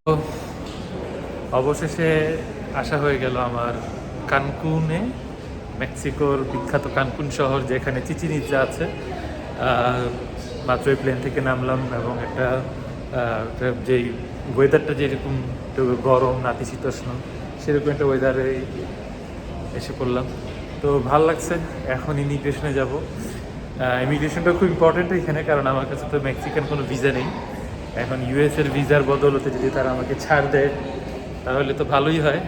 তো অবশেষে আসা হয়ে গেল আমার কানকুনে, মেক্সিকোর বিখ্যাত কানকুন শহর যেখানে চিচিন ইৎজা আছে। মাত্রই প্লেন থেকে নামলাম এবং যেই ওয়েদারটা যেরকম একটু গরম নাতিশীতোষ্ণ সেরকম একটা ওয়েদারে এসে পড়লাম। তো ভাল লাগছে। এখন ইমিগ্রেশনে যাব। ইমিগ্রেশনটা খুব ইম্পর্টেন্ট এখানে, কারণ আমার কাছে তো মেক্সিকান কোনো ভিসা নেই। এখন ইউএসের ভিসার বদলতে যদি তারা আমাকে ছাড় দেয় তাহলে তো ভালোই হয়।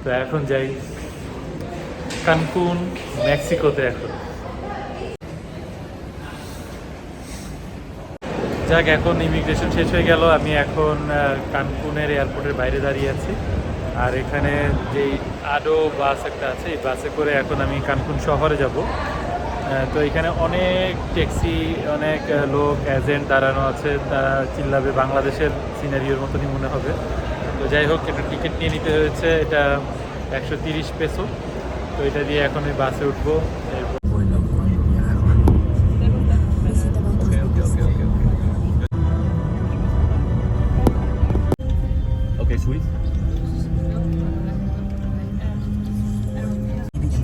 তো এখন যাই কানকুন, মেক্সিকোতে। এখন যাক, এখন ইমিগ্রেশন শেষ হয়ে গেল। আমি এখন কানকুনের এয়ারপোর্টের বাইরে দাঁড়িয়ে আছি। আর এখানে যেই আডো বাস একটা আছে, এই বাসে করে এখন আমি কানকুন শহরে যাব। তো এখানে অনেক ট্যাক্সি, অনেক লোক এজেন্ট দাঁড়ানো আছে, তারা চিল্লাবে, বাংলাদেশের সিনারিওর মতনই মনে হবে। তো যাই হোক, একটা টিকিট নিয়ে নিতে হয়েছে, এটা 130 পেসো। তো এটা দিয়ে এখন এই বাসে উঠবো। Okay, sweet.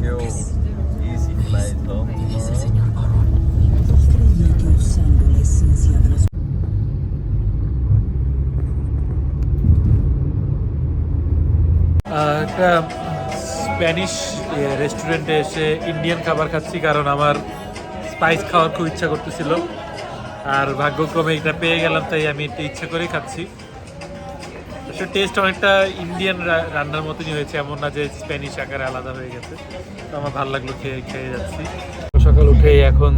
Yo, easy flight home tomorrow. একটা স্প্যানিশ রেস্টুরেন্টে এসে ইন্ডিয়ান খাবার খাচ্ছি, কারণ আমার স্পাইস খাওয়ার খুব ইচ্ছা করতেছিল। আর ভাগ্যক্রমে এটা পেয়ে গেলাম, তাই আমি এটা ইচ্ছা করেই খাচ্ছি। আসলে টেস্ট অনেকটা ইন্ডিয়ান রান্নার মতনই হয়েছে, এমন না যে স্প্যানিশ আকারে আলাদা হয়ে গেছে। তো আমার ভালো লাগলো, খেয়ে যাচ্ছি। সকাল উঠেই এখন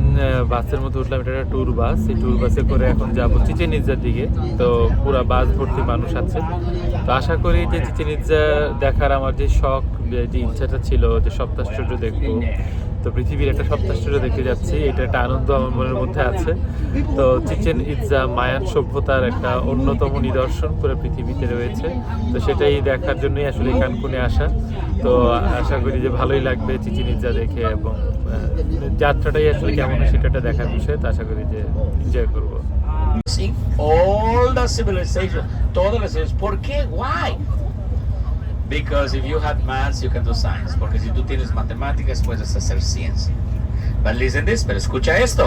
বাসের মধ্যে উঠলাম। এটা একটা ট্যুর বাস। এই ট্যুর বাসে করে এখন যাবো চিচেন ইৎজার দিকে। তো পুরা বাস ভর্তি মানুষ আছে। তো আশা করি যে চিচেন ইৎজা দেখার আমার যে শখ, যে ইচ্ছাটা ছিল যে সপ্তাশ্চর্য দেখবো, তো পৃথিবীর একটা সপ্তাশ্চর্য দেখতে যাচ্ছি, এটা একটা আনন্দ আমার মনের মধ্যে আছে। তো চিচেন ইৎজা মায়ান সভ্যতার একটা অন্যতম নিদর্শন পুরো পৃথিবীতে রয়েছে। তো সেটাই দেখার জন্যই আসলে কানকুনে আসা। তো আশা করি যে ভালোই লাগবে চিচেন ইৎজা দেখে, এবং যাত্রাটাই আসলে কেমন হয় সেটা দেখার বিষয়। তো আশা করি যে এনজয় করবো। See all the civilization, todas las civilizaciones. ¿Por qué? Why? Because if you have maths, you can do science. Porque si tú tienes matemáticas, puedes hacer ciencia. But listen this, pero escucha esto.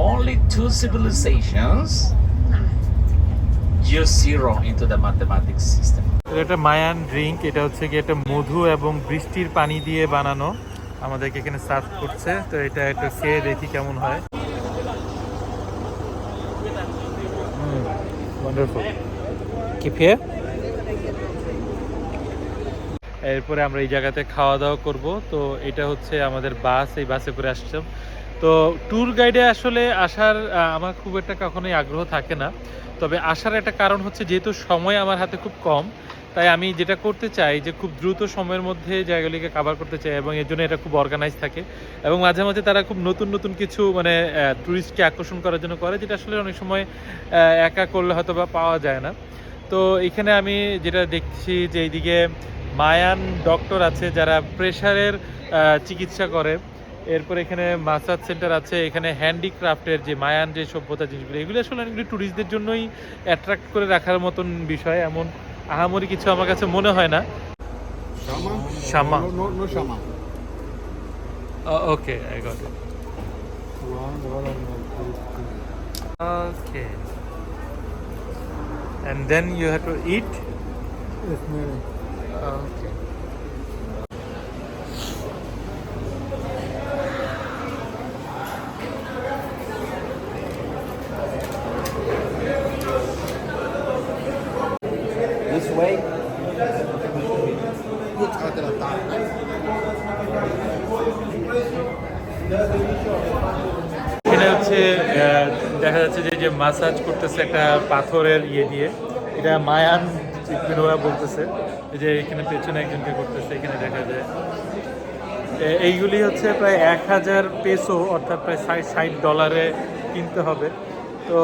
Only two civilizations use zero into the mathematics system. এটা Mayan drink. এটা হচ্ছে কি, এটা মধু এবং বৃষ্টির পানি দিয়ে বানানো, আমাদেরকে এখানে সার্ভ করছে। তো এটা একটু খেয়ে দেখি কেমন হয়। ওয়ান্ডারফুল। কি ফেয়ার। এরপরে আমরা এই জায়গাতে খাওয়া দাওয়া করব। তো এটা হচ্ছে আমাদের বাস, এই বাসে করে আসছিলাম। তো ট্যুর গাইডে আসলে আসার আমার খুব একটা কখনোই আগ্রহ থাকে না। তবে আসার একটা কারণ হচ্ছে, যেহেতু সময় আমার হাতে খুব কম, তাই আমি যেটা করতে চাই যে খুব দ্রুত সময়ের মধ্যে জায়গাগুলিকে কভার করতে চাই, এবং এর জন্য এটা খুব অর্গানাইজ থাকে। এবং মাঝে মাঝে তারা খুব নতুন নতুন কিছু মানে ট্যুরিস্টকে আকর্ষণ করার জন্য করে, যেটা আসলে অনেক সময় একা করলে হয়তো বা পাওয়া যায় না। তো এখানে আমি যেটা দেখছি যে এইদিকে মায়ান ডক্টর আছে যারা প্রেশারের চিকিৎসা করে। এরপর এখানে মাসাজ সেন্টার আছে। এখানে হ্যান্ডিক্রাফটের যে মায়ান যে সভ্যতা জিনিসগুলো, এগুলো আসলে অনেকগুলি ট্যুরিস্টদের জন্যই অ্যাট্রাক্ট করে রাখার মতন বিষয়। এমন আহামরি কিছু আমার কাছে মনে হয় না। Shama. No llama. Okay, I got it. Okay, and then you have to eat. Okay. This way. এখানে হচ্ছে দেখা যাচ্ছে যে মাসাজ করতেছে একটা পাথরের ইয়ে দিয়ে। এটা মায়ান ওরা বলতেছে যে এখানে পেছনে একজনকে করতেছে, এখানে দেখা যায়। এইগুলি হচ্ছে প্রায় 1000 পেসো, অর্থাৎ প্রায় $60 কিনতে হবে। তো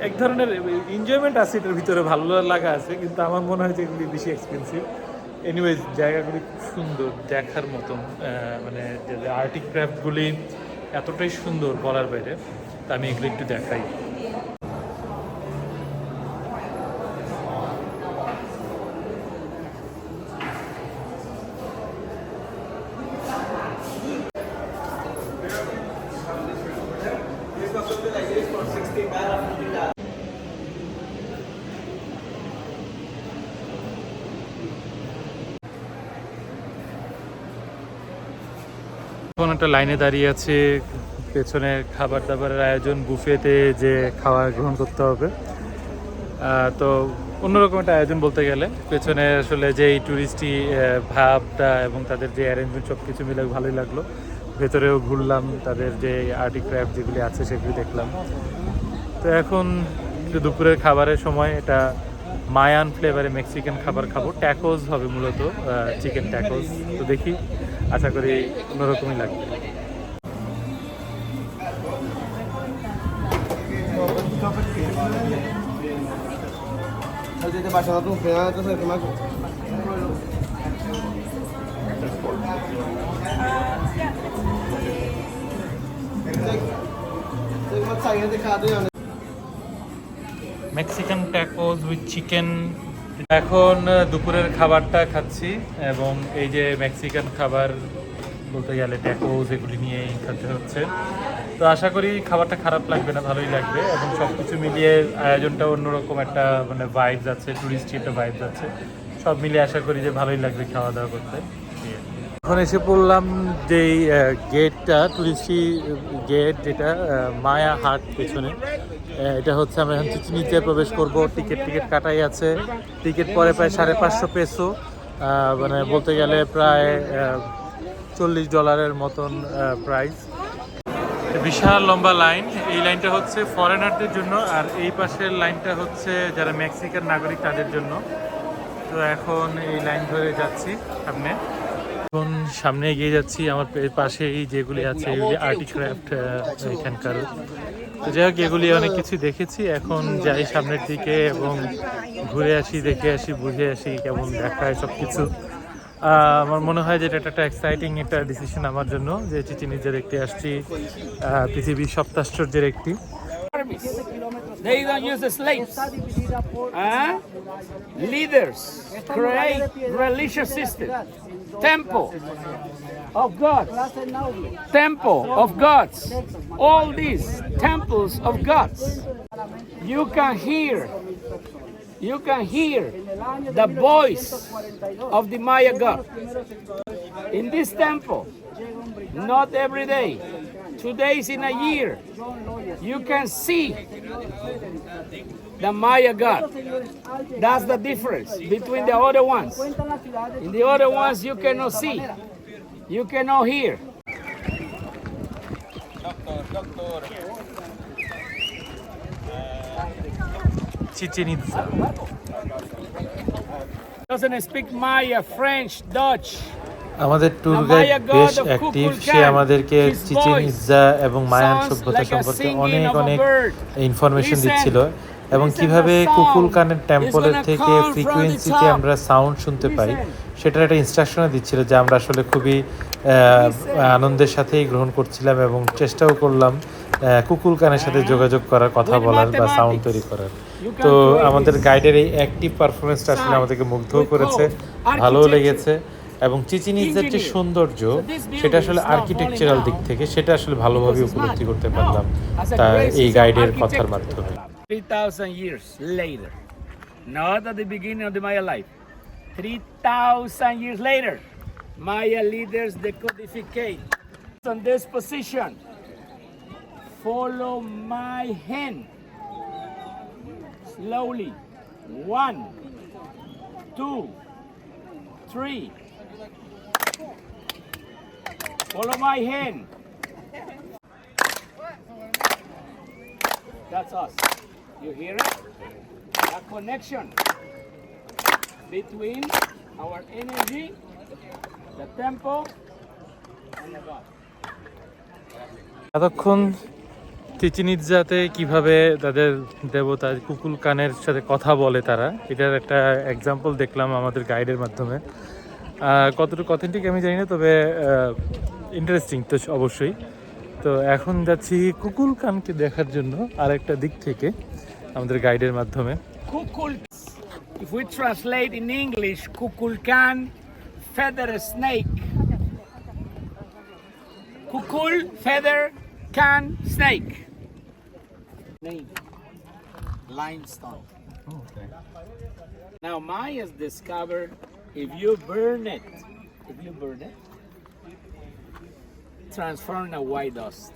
এক ধরনের এনজয়মেন্ট আছে এটার ভিতরে, ভালো লাগা আছে, কিন্তু আমার মনে হয় যে এগুলি বেশি এক্সপেন্সিভ। এনিওয়েজ জায়গাগুলি খুব সুন্দর, দেখার মতন। মানে যে আর্টিক ক্রাফটগুলি এতটাই সুন্দর বলার বাইরে। তা আমি এগুলো একটু দেখাই। এখন একটা লাইনে দাঁড়িয়ে আছে, পেছনে খাবার দাবারের আয়োজন, বুফেতে যে খাওয়া গ্রহণ করতে হবে। তো অন্যরকম একটা আয়োজন বলতে গেলে, পেছনে আসলে যে এই ট্যুরিস্টি ভাবটা এবং তাদের যে অ্যারেঞ্জমেন্ট সব কিছু মিলে ভালোই লাগলো। ভেতরেও ঘুরলাম, তাদের যে আর্টিক্রাফট যেগুলি আছে সেগুলি দেখলাম। তো এখন একটু দুপুরের খাবারের সময় এটা মায়ান ফ্লেভারে মেক্সিকান খাবার খাবো। ট্যাকোস হবে মূলত, চিকেন ট্যাকোস। তো দেখি, আশা করি অন্যরকমই লাগবে। Mexican tacos with chicken. এখন দুপুরের খাবারটা খাচ্ছি এবং এই যে মেক্সিকান খাবার বলতে গেলে ট্যাকোস এগুলি নিয়েই খেতে হচ্ছে। তো আশা করি খাবারটা খারাপ লাগবে না, ভালোই লাগবে এবং সব কিছু মিলিয়ে আয়োজনটা অন্যরকম একটা মানে ভাইবস আছে, টুরিস্টি একটা ভাইবস আছে। সব মিলিয়ে আশা করি যে ভালোই লাগবে খাওয়া দাওয়া করতে। এখন এসে পড়লাম যেই গেটটা, টুরিস্টি গেট যেটা মায়া হাট পেছনে, এটা হচ্ছে আমরা এখন চিচিনিতে প্রবেশ করব। টিকিট কাটাই আছে, টিকিট পরে প্রায় $550 পেসো, মানে বলতে গেলে প্রায় $40 মতন প্রাইস। বিশাল লম্বা লাইন, এই লাইনটা হচ্ছে ফরেনারদের জন্য আর এই পাশের লাইনটা হচ্ছে যারা মেক্সিকান নাগরিক তাদের জন্য। তো এখন এই লাইন ধরে যাচ্ছি সামনে, এখন সামনে এগিয়ে যাচ্ছি। আমার পাশেই যেগুলি আছে এগুলি আর্টিক্রাফট এখানকার। তো যাই হোক, এগুলি অনেক কিছু দেখেছি, এখন যাই সামনের দিকে এবং ঘুরে আসি, দেখে আসি, বুঝে আসি কেমন দেখায় সব কিছু। আমার মনে হয় যে এটা একটা এক্সাইটিং একটা ডিসিশন আমার জন্য, যে চিচিন ইৎজা দেখতে আসছি, পৃথিবীর সপ্তাশ্চর্যের একটি। They don't use the slaves. Leaders create religious system. Temple of gods. Temple of gods. All these temples of gods. You can hear the voice of the Maya god. In this temple, not every day, 2 days in a year, you can see the Maya god. That's the difference between the other ones. In the other ones you cannot see, you cannot hear. Chichen Itza Doesn't speak Maya, French, Dutch. আমাদের tour guide বেশ active, সে আমাদেরকে Chichen Itza এবং Mayan সভ্যতা সম্পর্কে অনেক information দিচ্ছিল এবং কিভাবে কুকুলকানের টেম্পলের থেকে ফ্রিকোয়েন্সিতে আমরা সাউন্ড শুনতে পাই সেটার একটা ইনস্ট্রাকশনও দিচ্ছিল, যা আমরা আসলে খুবই আনন্দের সাথেই গ্রহণ করছিলাম এবং চেষ্টাও করলাম কুকুলকানের সাথে যোগাযোগ করার, কথা বলার বা সাউন্ড তৈরি করার। তো আমাদের গাইডের এই অ্যাক্টিভ পারফরমেন্সটা আসলে আমাদেরকে মুগ্ধও করেছে, ভালোও লেগেছে এবং চিচিন ইৎজার যে সৌন্দর্য সেটা আসলে আর্কিটেকচারাল দিক থেকে সেটা আসলে ভালোভাবে উপলব্ধি করতে পারলাম তা এই গাইডের কথার মাধ্যমে। 3,000 years later, not at the beginning of the Maya life, 3,000 years later, Maya leaders decodificate on this position. Follow my hand slowly. 1, 2, 3. Follow my hand. That's us. You hear it? A connection between our energy, the temple, and the God. এতক্ষণ চিচিন ইৎজাতে কিভাবে তাদের দেবতা কুকুলকানের সাথে কথা বলে তারা, এটার একটা এক্সাম্পল দেখলাম আমাদের গাইডের মাধ্যমে। কতটুকু অথেন্টিক আমি জানি না, তবে ইন্টারেস্টিং তো অবশ্যই। তো এখন যাচ্ছি কুকুলকানকে দেখার জন্য আরেকটা দিক থেকে আমাদের গাইডের মাধ্যমে। Kukul, if we translate in English, Kukulkan, feather snake. Kukul, feather, can, snake. Name. Limestone. Oh, okay. Now Mayas discovered if you burn it, transformed in a white dust.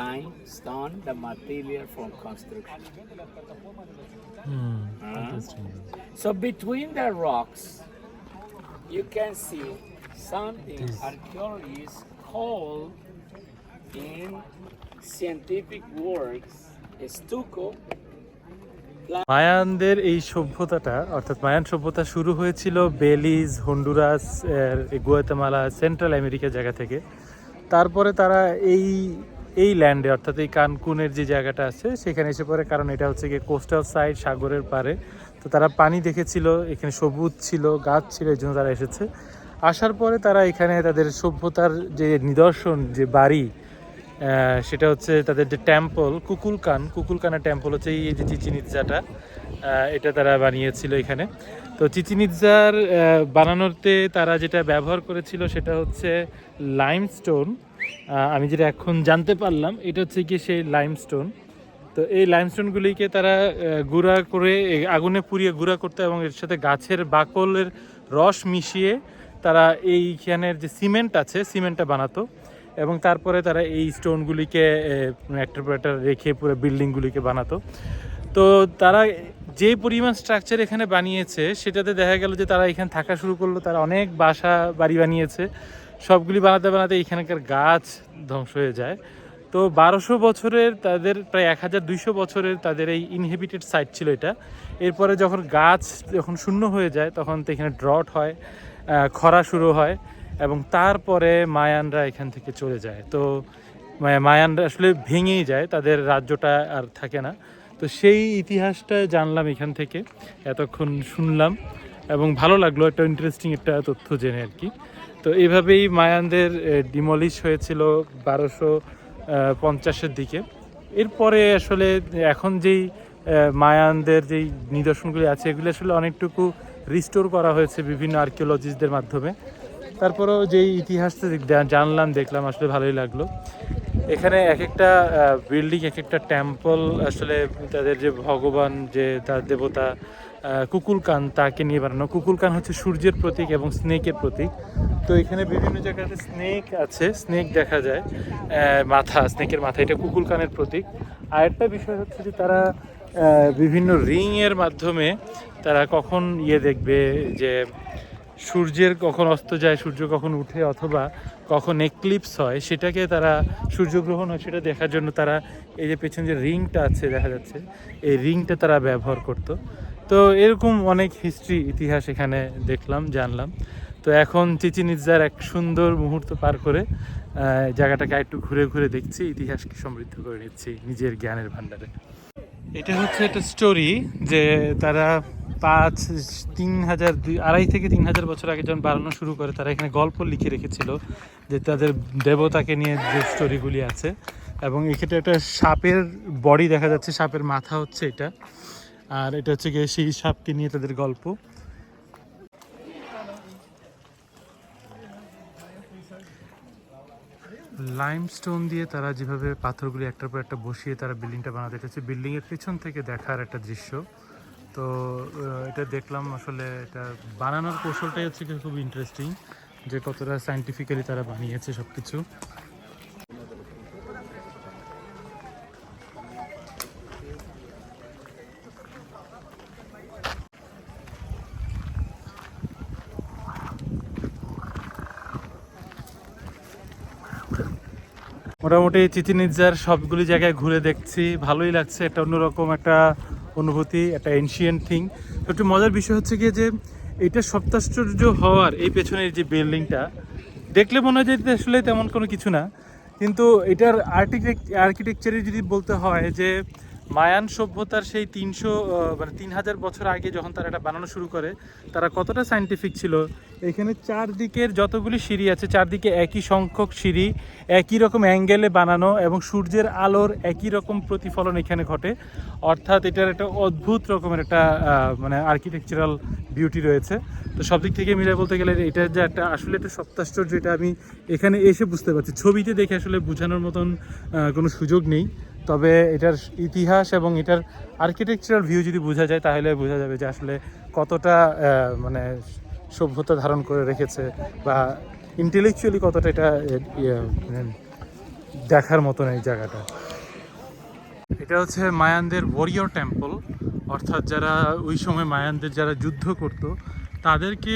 Limestone, the material for construction. So between the rocks, you can see something archaeologists call in scientific works stucco. মায়ানদের এই সভ্যতাটা অর্থাৎ Mayan সভ্যতা শুরু হয়েছিল Belize, Honduras, Guatemala, central America জায়গা থেকে। তারপরে তারা এই ল্যান্ডে অর্থাৎ এই কানকুনের যে জায়গাটা আছে সেখানে এসে পড়ে, কারণ এটা হচ্ছে গিয়ে কোস্টাল সাইড, সাগরের পাড়ে। তো তারা পানি দেখেছিল, এখানে সবুজ ছিল, গাছ ছিল, এই জন্য তারা এসেছে। আসার পরে তারা এখানে তাদের সভ্যতার যে নিদর্শন, যে বাড়ি, সেটা হচ্ছে তাদের যে টেম্পল কুকুলকানের টেম্পল হচ্ছে এই যে চিচিন ইৎজাটা, এটা তারা বানিয়েছিল এখানে। তো চিচিন ইৎজার বানানোতে তারা যেটা ব্যবহার করেছিল সেটা হচ্ছে লাইমস্টোন। আমি যেটা এখন জানতে পারলাম এটা হচ্ছে কি সেই লাইমস্টোন। তো এই লাইমস্টোনগুলিকে তারা গুঁড়া করে আগুনে পুড়িয়ে গুঁড়া করতো এবং এর সাথে গাছের বাকলের রস মিশিয়ে তারা এইখানের যে সিমেন্ট আছে সিমেন্টটা বানাতো, এবং তারপরে তারা এই স্টোনগুলিকে একটার পর একটা রেখে পুরো বিল্ডিংগুলিকে বানাতো। তো তারা যে পরিমাণ স্ট্রাকচার এখানে বানিয়েছে সেটাতে দেখা গেল যে তারা এখানে থাকা শুরু করলো, তারা অনেক বাসা বাড়ি বানিয়েছে। সবগুলি বানাতে বানাতে এখানকার গাছ ধ্বংস হয়ে যায়। তো 1200 বছরের তাদের প্রায় 1200 বছরের তাদের এই ইনহেবিটেড সাইট ছিল এটা। এরপরে যখন শূন্য হয়ে যায় তখন তো এখানে ড্রট হয়, খরা শুরু হয়, এবং তারপরে মায়ানরা এখান থেকে চলে যায়। তো মায়ানরা আসলে ভেঙেই যায়, তাদের রাজ্যটা আর থাকে না। তো সেই ইতিহাসটা জানলাম এখান থেকে, এতক্ষণ শুনলাম এবং ভালো লাগলো, একটা ইন্টারেস্টিং একটা তথ্য জেনে আর কি। তো এইভাবেই মায়ানদের ডিমলিশ হয়েছিল 1250-এর দিকে। এরপরে আসলে এখন যেই মায়ানদের যেই নিদর্শনগুলি আছে এগুলি আসলে অনেকটুকু রিস্টোর করা হয়েছে বিভিন্ন আর্কিওলজিস্টদের মাধ্যমে। তারপরেও যেই ইতিহাসটা জানলাম, দেখলাম, আসলে ভালোই লাগলো। এখানে এক একটা বিল্ডিং, এক একটা টেম্পল আসলে তাদের যে ভগবান, যে তার দেবতা কুকুলকান, তাকে নিয়ে বানানো। কুকুলকান হচ্ছে সূর্যের প্রতীক এবং স্নেকের প্রতীক। তো এখানে বিভিন্ন জায়গাতে স্নেক আছে, স্নেক দেখা যায়, স্নেকের মাথা, এটা কুকুলকানের প্রতীক। আর একটা বিষয় হচ্ছে যে তারা বিভিন্ন রিংয়ের মাধ্যমে তারা কখন দেখবে যে সূর্যের কখন অস্ত যায়, সূর্য কখন উঠে, অথবা কখন এক্লিপস হয়, সেটাকে তারা সূর্যগ্রহণ হয় সেটা দেখার জন্য তারা এই যে পেছনে যে রিংটা আছে দেখা যাচ্ছে, এই রিংটা তারা ব্যবহার করতো। তো এরকম অনেক ইতিহাস এখানে দেখলাম, জানলাম। তো এখন চিচিন ইৎজার এক সুন্দর মুহূর্ত পার করে জায়গাটাকে একটু ঘুরে ঘুরে দেখছি, ইতিহাসকে সমৃদ্ধ করে নিচ্ছি নিজের জ্ঞানের ভাণ্ডারে। এটা হচ্ছে একটা স্টোরি যে তারা 2,500 থেকে 3,000 বছর আগে যখন বানানো শুরু করে তারা এখানে গল্প লিখে রেখেছিল যে তাদের দেবতাকে নিয়ে যে স্টোরিগুলি আছে। এবং এখানে একটা সাপের বডি দেখা যাচ্ছে, সাপের মাথা হচ্ছে এটা, আর এটা হচ্ছে গিয়ে সেই সাপকে নিয়ে তাদের গল্প। লাইমস্টোন দিয়ে তারা যেভাবে পাথরগুলি একটার পর একটা বসিয়ে তারা বিল্ডিংটা বানাতে, এটা হচ্ছে বিল্ডিংয়ের পেছন থেকে দেখার একটা দৃশ্য। তো এটা দেখলাম, আসলে এটা বানানোর কৌশলটাই হচ্ছে খুব ইন্টারেস্টিং, যে কতটা সায়েন্টিফিক্যালি তারা বানিয়েছে সব কিছু। মোটামুটি চিচিন ইৎজার সবগুলি জায়গায় ঘুরে দেখছি, ভালোই লাগছে, একটা অন্যরকম একটা অনুভূতি, একটা এনশিয়েন্ট থিং। একটু মজার বিষয় হচ্ছে গিয়ে যে এটা সপ্তাশ্চর্য হওয়ার এই পেছনের যে বিল্ডিংটা দেখলে মনে হয় যে আসলে তেমন কোনো কিছু না, কিন্তু এটার আর্কিটেকচারে যদি বলতে হয় যে মায়ান সভ্যতার সেই 3,000 বছর আগে যখন তারা এটা বানানো শুরু করে তারা কতটা সায়েন্টিফিক ছিল। এখানে চারদিকের যতগুলি সিঁড়ি আছে চারদিকে একই সংখ্যক সিঁড়ি, একই রকম অ্যাঙ্গেলে বানানো, এবং সূর্যের আলোর একই রকম প্রতিফলন এখানে ঘটে। অর্থাৎ এটার একটা অদ্ভুত রকমের একটা আর্কিটেকচারাল বিউটি রয়েছে। তো সব দিক থেকে মিলে বলতে গেলে এটা যে একটা আসলে একটা সপ্তাশ্চর্য, এটা আমি এখানে এসে বুঝতে পারছি। ছবিতে দেখে আসলে বোঝানোর মতন কোনো সুযোগ নেই, তবে এটার ইতিহাস এবং এটার আর্কিটেকচারাল ভিউ যদি বোঝা যায় তাহলে বোঝা যাবে যে আসলে কতটা সভ্যতা ধারণ করে রেখেছে বা ইন্টেলেকচুয়ালি কতটা এটা মানে দেখার মতন এই জায়গাটা। এটা হচ্ছে মায়ানদের ওয়ারিয়র টেম্পল, অর্থাৎ যারা ওই সময় মায়ানদের যারা যুদ্ধ করত তাদেরকে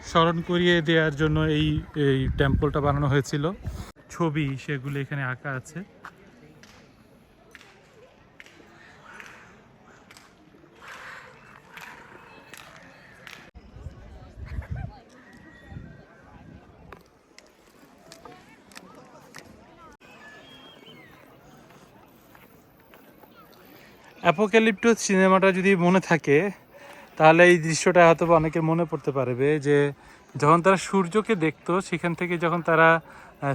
স্মরণ করিয়ে দেওয়ার জন্য এই এই টেম্পলটা বানানো হয়েছিল। ছবি সেগুলো এখানে আঁকা আছে। অ্যাপোক্যালিপটাস সিনেমাটা যদি মনে থাকে তাহলে এই দৃশ্যটা হয়তো অনেকের মনে পড়তে পারবে যে যখন তারা সূর্যকে দেখতো সেখান থেকে যখন তারা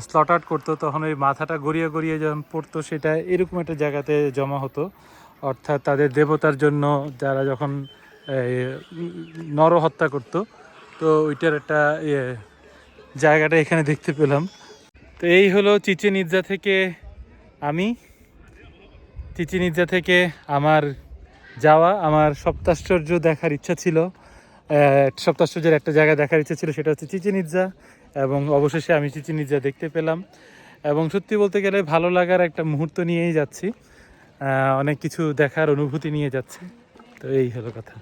স্লট করতো তখন ওই মাথাটা গড়িয়ে গড়িয়ে যখন পড়তো সেটা এরকম একটা জায়গাতে জমা হতো, অর্থাৎ তাদের দেবতার জন্য যারা যখন নরহত্যা করতো, তো ওইটার একটা জায়গাটা এখানে দেখতে পেলাম। তো এই হলো চিচেন ইৎজা থেকে চিচেন ইৎজা থেকে আমার যাওয়া। আমার সপ্তাশ্চর্য দেখার ইচ্ছা ছিল, সপ্তাশ্চর্যের একটা জায়গা দেখার ইচ্ছা ছিল, সেটা হচ্ছে চিচেন ইৎজা, এবং অবশেষে আমি চিচেন ইৎজা দেখতে পেলাম। এবং সত্যি বলতে গেলে ভালো লাগার একটা মুহূর্ত নিয়েই যাচ্ছি, অনেক কিছু দেখার অনুভূতি নিয়ে যাচ্ছি। তো এই হলো কথা।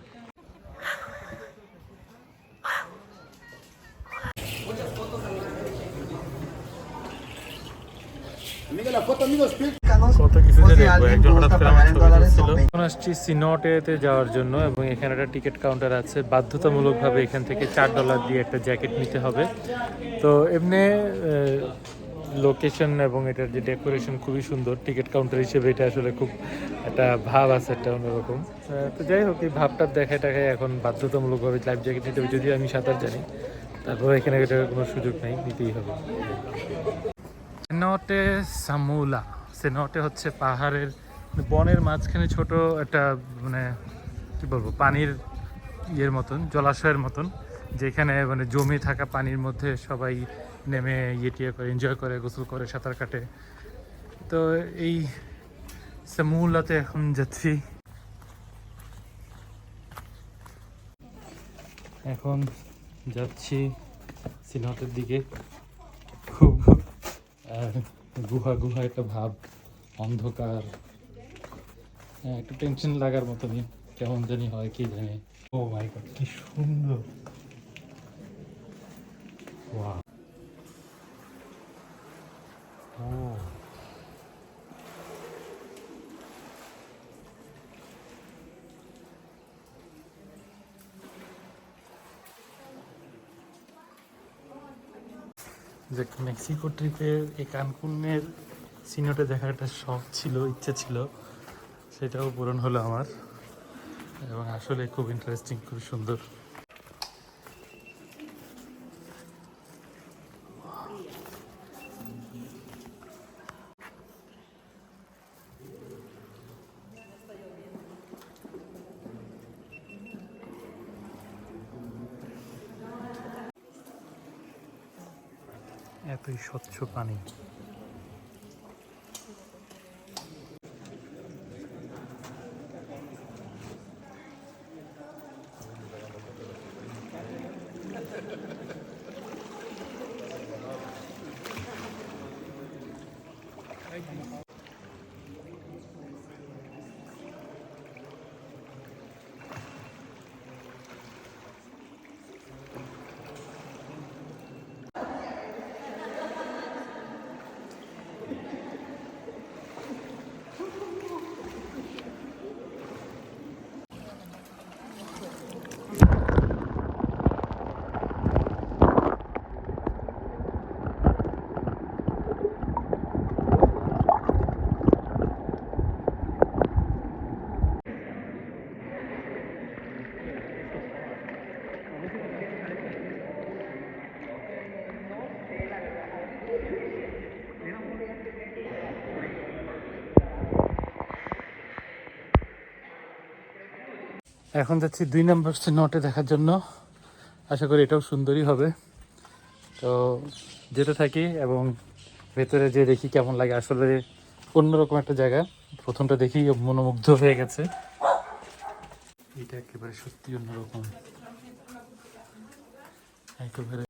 কত কিছু যে দেখবো, একজন হঠাৎ করে আমার ছবি তুলছিল। এখন আসছি সিনটেতে যাওয়ার জন্য, এবং এখানে একটা টিকিট কাউন্টার আছে। বাধ্যতামূলকভাবে এখান থেকে $4 দিয়ে একটা জ্যাকেট নিতে হবে। তো এমনি লোকেশন এবং এটার যে ডেকোরেশন খুবই সুন্দর। টিকিট কাউন্টার হিসেবে এটা আসলে খুব একটা ভাব আছে, একটা অন্যরকম। তো যাই হোক, এই ভাবটা দেখায় এখন বাধ্যতামূলকভাবে লাইফ জ্যাকেট নিতে হবে। যদিও আমি সাঁতার জানি, তারপরে এখানে এটার কোনো সুযোগ নেই, নিতেই হবে। সেনটে সামুলা, সেনটে হচ্ছে পাহাড়ের বনের মাঝখানে ছোট একটা মানে কি বলবো পানির ইয়ের মতন, জলাশয়ের মতন, যেখানে মানে জমে থাকা পানির মধ্যে সবাই নেমে ইয়ে করে এনজয় করে, গোসল করে, সাঁতার কাটে। তো এই সামুলাতে এখন যাচ্ছি। এখন যাচ্ছি সিনটের দিকে। খুব গুহা গুহা একটা ভাব, অন্ধকার, একটু টেনশন লাগার মতনই, কেমন জানি হয় কি জানি। ও মাই গড, কি সুন্দর! ওয়াও! ও যে মেক্সিকো ট্রিপের এই কানকুনের সিনটে দেখার একটা শখ ছিল, ইচ্ছা ছিল, সেটাও পূরণ হলো আমার। এবং আসলে খুব ইন্টারেস্টিং, খুব সুন্দর। এতই স্বচ্ছ পানি। এখন যাচ্ছি 2 নম্বর সিনটে দেখার জন্য। আশা করি এটাও সুন্দরই হবে। তো যেতে থাকি এবং ভেতরে যে দেখি কেমন লাগে। আসলে অন্যরকম একটা জায়গা, প্রথমটা দেখি মনোমুগ্ধ হয়ে গেছে। এটা একেবারে সত্যি অন্যরকম, একেবারে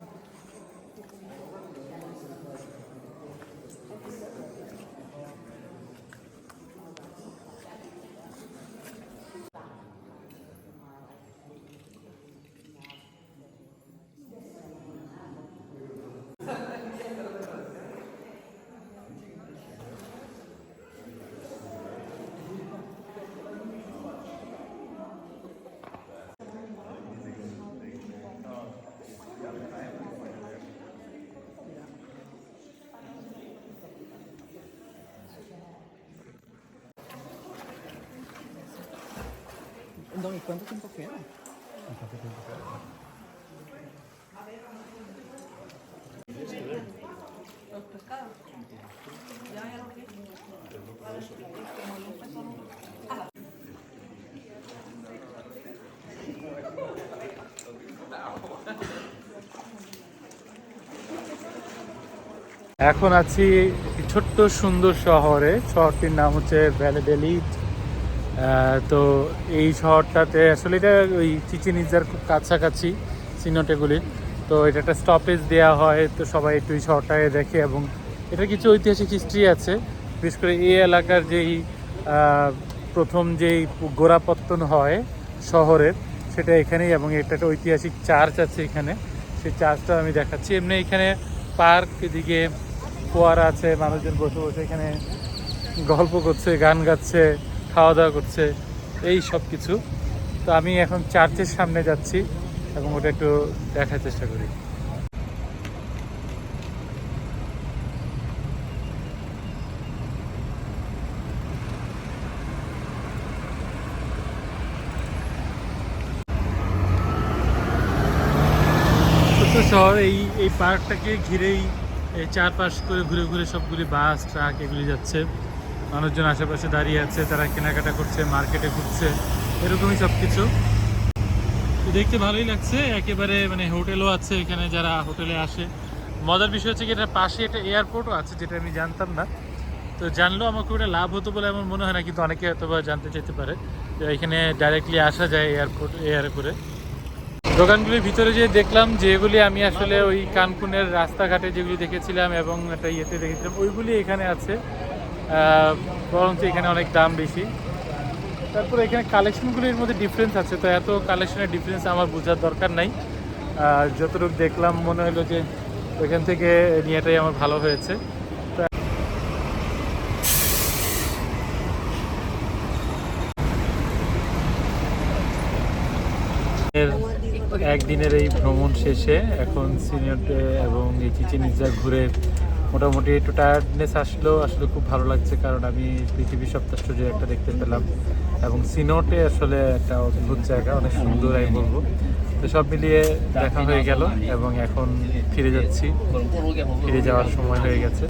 No, ¿y cuánto tiempo queda? এখন আছি একটি ছোট্ট সুন্দর শহরে, শহরটির নাম হচ্ছে ভ্যালেডেলিড। তো এই শহরটাতে আসলে এটা ওই চিচিন ইৎজার খুব কাছাকাছি সিনোটেগুলির। তো এটা একটা স্টপেজ দেওয়া হয়, তো সবাই একটু এই শহরটাকে দেখে এবং এটা কিছু ঐতিহাসিক হিস্ট্রি আছে। বিশেষ করে এই এলাকার যেই প্রথম যেই গোড়াপত্তন হয় শহরের, সেটা এখানেই, এবং এটা একটা ঐতিহাসিক চার্চ আছে এখানে, সেই চার্চটা আমি দেখাচ্ছি। এমনি এখানে পার্ক, এদিকে ফোয়ারা আছে, মানুষজন বসে বসে এখানে গল্প করছে, গান গাচ্ছে, খাওয়া দাওয়া করছে, এই সব কিছু। তো আমি এখন চার্চের সামনে যাচ্ছি এবং ওটা একটু দেখার চেষ্টা করি। ছোট্ট শহর, এই পার্কটাকে ঘিরেই এই চারপাশ করে ঘুরে ঘুরে সবগুলি বাস, ট্রাক এগুলি যাচ্ছে। মানুষজন আশেপাশে দাঁড়িয়ে আছে, তারা কেনাকাটা করছে, মার্কেটে ঘুরছে, এরকমই সব কিছু। তো দেখতে ভালোই লাগছে। একেবারে মানে হোটেলও আছে এখানে, যারা হোটেলে আসে। মজার বিষয় হচ্ছে কি, এটার পাশে একটা এয়ারপোর্টও আছে, যেটা আমি জানতাম না। তো জানলেও আমার খুব একটা লাভ হতো বলে আমার মনে হয় না, কিন্তু অনেকে হয়তো বা জানতে চাইতে পারে যে এখানে ডাইরেক্টলি আসা যায় এয়ারে করে। দোকানগুলির ভিতরে যে দেখলাম, যেগুলি আমি আসলে ওই কানকুনের রাস্তাঘাটে যেগুলি দেখেছিলাম এবং একটা ইয়েতে দেখেছিলাম, ওইগুলি এখানে আছে, বরঞ্চ এখানে অনেক দাম বেশি। তারপরে এখানে কালেকশনগুলির মধ্যে ডিফারেন্স আছে, তো এত কালেকশনের ডিফারেন্স আমার বোঝার দরকার নাই। যতটুকু দেখলাম মনে হলো যে ওইখান থেকে নিয়েটাই আমার ভালো হয়েছে। একদিনের এই ভ্রমণ শেষে এখন সিনিয়রটে এবং এই চিচিন ইৎজা ঘুরে মোটামুটি একটু টায়ার্ডনেস আসলেও আসলে খুব ভালো লাগছে, কারণ আমি পৃথিবীর সপ্তাশ্চর্য একটা দেখতে পেলাম এবং সিনোটে আসলে একটা অদ্ভুত জায়গা, অনেক সুন্দর আমি বলবো। তো সব মিলিয়ে দেখা হয়ে গেল এবং এখন ফিরে যাচ্ছি, ফিরে যাওয়ার সময় হয়ে গেছে।